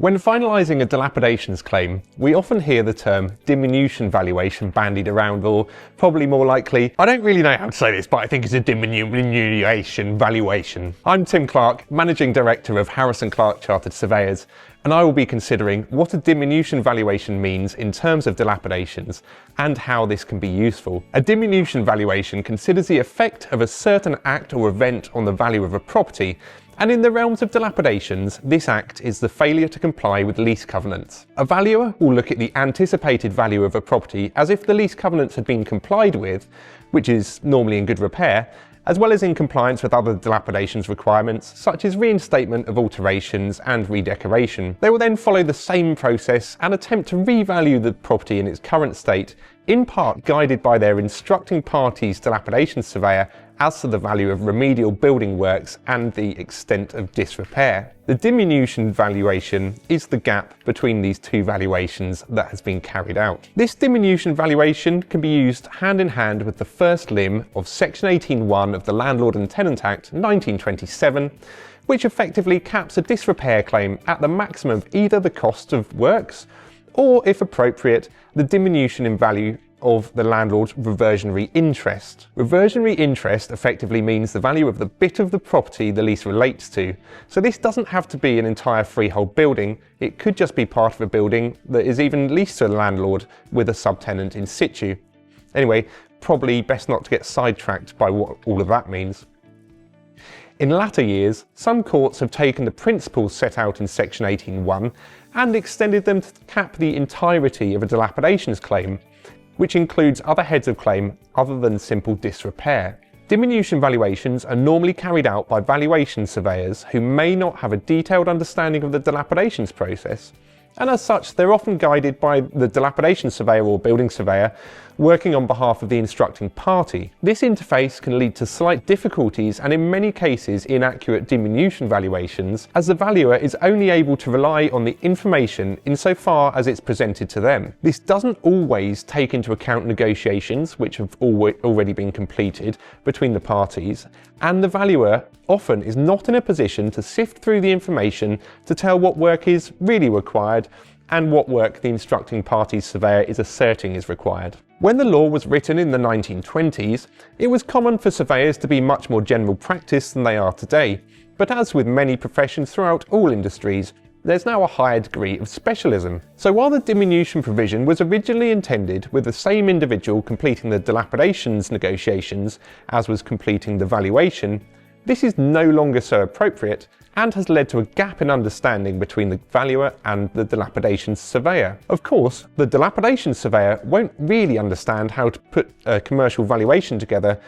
When finalising a dilapidations claim, we often hear the term diminution valuation bandied around, or probably more likely, I don't really know how to say this, but I think it's a diminution valuation. I'm Tim Clarke, Managing Director of Harris & Clarke Chartered Surveyors, and I will be considering what a diminution valuation means in terms of dilapidations and how this can be useful. A diminution valuation considers the effect of a certain act or event on the value of a property, and in the realms of dilapidations, this act is the failure to comply with lease covenants. A valuer will look at the anticipated value of a property as if the lease covenants had been complied with, which is normally in good repair, as well as in compliance with other dilapidations requirements, such as reinstatement of alterations and redecoration. They will then follow the same process and attempt to revalue the property in its current state, in part guided by their instructing party's dilapidation surveyor as to the value of remedial building works and the extent of disrepair. The diminution valuation is the gap between these two valuations that has been carried out. This diminution valuation can be used hand in hand with the first limb of Section 18(1) of the Landlord and Tenant Act 1927, which effectively caps a disrepair claim at the maximum of either the cost of works or, if appropriate, the diminution in value of the landlord's reversionary interest. Reversionary interest effectively means the value of the bit of the property the lease relates to. So this doesn't have to be an entire freehold building, it could just be part of a building that is even leased to the landlord with a subtenant in situ. Anyway, probably best not to get sidetracked by what all of that means. In latter years, some courts have taken the principles set out in Section 18(1) and extended them to cap the entirety of a dilapidations claim, which includes other heads of claim other than simple disrepair. Diminution valuations are normally carried out by valuation surveyors who may not have a detailed understanding of the dilapidations process, and as such they're often guided by the dilapidation surveyor or building surveyor working on behalf of the instructing party. This interface can lead to slight difficulties and in many cases inaccurate diminution valuations, as the valuer is only able to rely on the information insofar as it's presented to them. This doesn't always take into account negotiations which have already been completed between the parties, and the valuer often is not in a position to sift through the information to tell what work is really required and what work the instructing party's surveyor is asserting is required. When the law was written in the 1920s, it was common for surveyors to be much more general practice than they are today, but as with many professions throughout all industries, there's now a higher degree of specialism. So while the diminution provision was originally intended with the same individual completing the dilapidations negotiations as was completing the valuation, this is no longer so appropriate and has led to a gap in understanding between the valuer and the dilapidations surveyor. Of course, the dilapidations surveyor won't really understand how to put a commercial valuation together,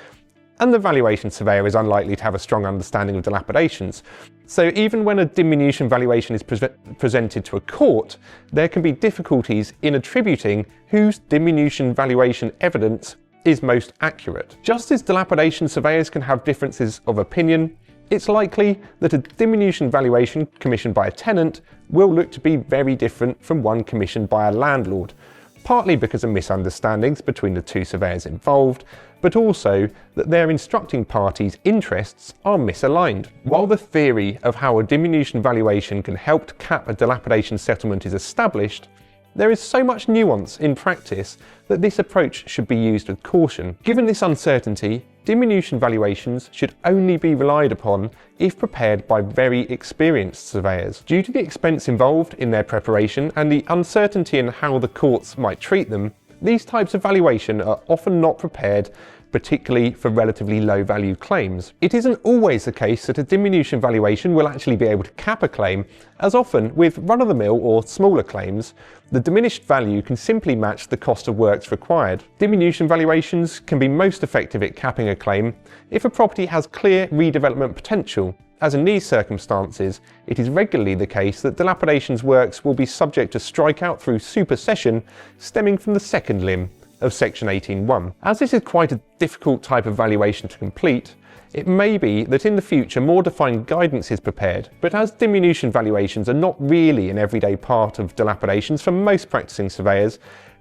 and the valuation surveyor is unlikely to have a strong understanding of dilapidations. So even when a diminution valuation is presented to a court, there can be difficulties in attributing whose diminution valuation evidence is most accurate. Just as dilapidation surveyors can have differences of opinion, it's likely that a diminution valuation commissioned by a tenant will look to be very different from one commissioned by a landlord, partly because of misunderstandings between the two surveyors involved, but also that their instructing parties' interests are misaligned. While the theory of how a diminution valuation can help to cap a dilapidation settlement is established, there is so much nuance in practice that this approach should be used with caution. Given this uncertainty, diminution valuations should only be relied upon if prepared by very experienced surveyors. Due to the expense involved in their preparation and the uncertainty in how the courts might treat them, these types of valuation are often not prepared, particularly for relatively low value claims. It isn't always the case that a diminution valuation will actually be able to cap a claim, as often with run-of-the-mill or smaller claims, the diminished value can simply match the cost of works required. Diminution valuations can be most effective at capping a claim if a property has clear redevelopment potential, as in these circumstances, it is regularly the case that dilapidations works will be subject to strikeout through supersession stemming from the second limb of Section 18(1). As this is quite a difficult type of valuation to complete, it may be that in the future more defined guidance is prepared, but as diminution valuations are not really an everyday part of dilapidations for most practicing surveyors,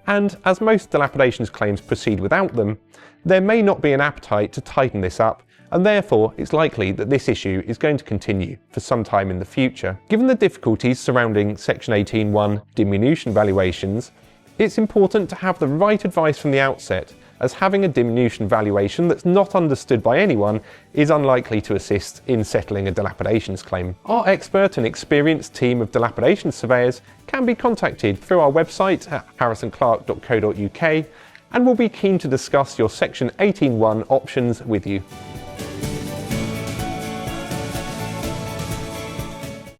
and as most dilapidations claims proceed without them, there may not be an appetite to tighten this up, and therefore it's likely that this issue is going to continue for some time in the future. Given the difficulties surrounding Section 18(1) diminution valuations, it's important to have the right advice from the outset, as having a diminution valuation that's not understood by anyone is unlikely to assist in settling a dilapidations claim. Our expert and experienced team of dilapidations surveyors can be contacted through our website at harrisonclarke.co.uk, and we'll be keen to discuss your Section 18(1) options with you.